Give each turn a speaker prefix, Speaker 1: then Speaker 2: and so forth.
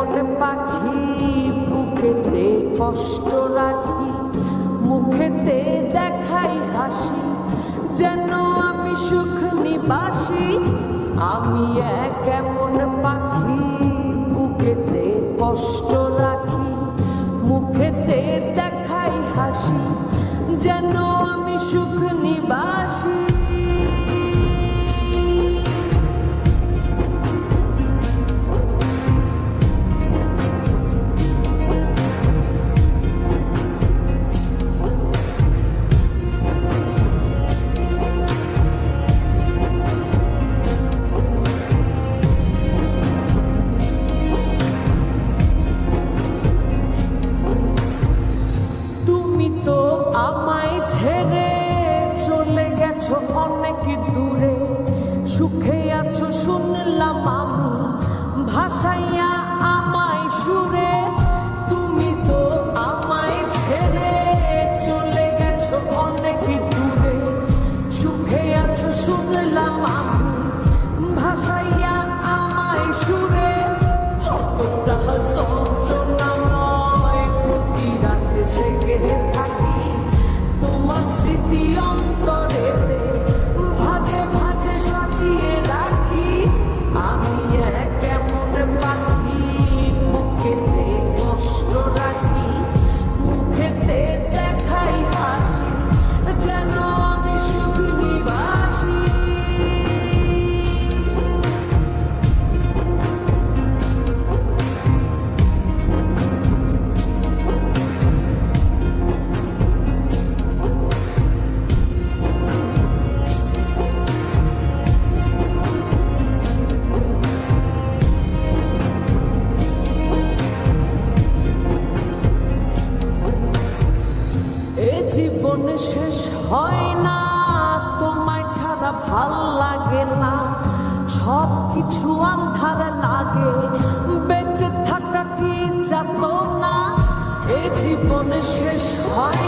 Speaker 1: কেমন পাখি বুকেতে কষ্ট রাখি, মুখেতে দেখাই হাসি, যেন আমি সুখ নিবাসী। আমি কেমন পাখি বুকেতে কষ্ট রাখি, মুখেতে দেখাই হাসি, যেন আমি সুখ নিবাসী। আমায় ছেড়ে চলে গেছো অনেক দূরে, সুখে আছো শুনলাম আমি ভাসাইয়া আমায় সুরে। তুমি তো আমায় ছেড়ে চলে গেছো অনেক দূরে, সুখে আছো শুনলাম আমি ভাসাইয়া আমায় সুরে। কতটা যন্ত্রণাময় প্রতি রাতে জেগে থাকি, তোমার স্মৃতি অন্তরে ভাজে ভাজে সাজিয়ে রাখি। আমি কেমন পাখি বুকেতে কষ্ট রাখি, মুখেতে দেখাই হাসি, যেন আমি সুখ নিবাসী। জীবন শেষ হয় না, তোমায় ছাড়া ভাল লাগে না, সব কিছু আন্ধার লাগে, বেঁচে থাকা কি যাত না। এ জীবন শেষ হয়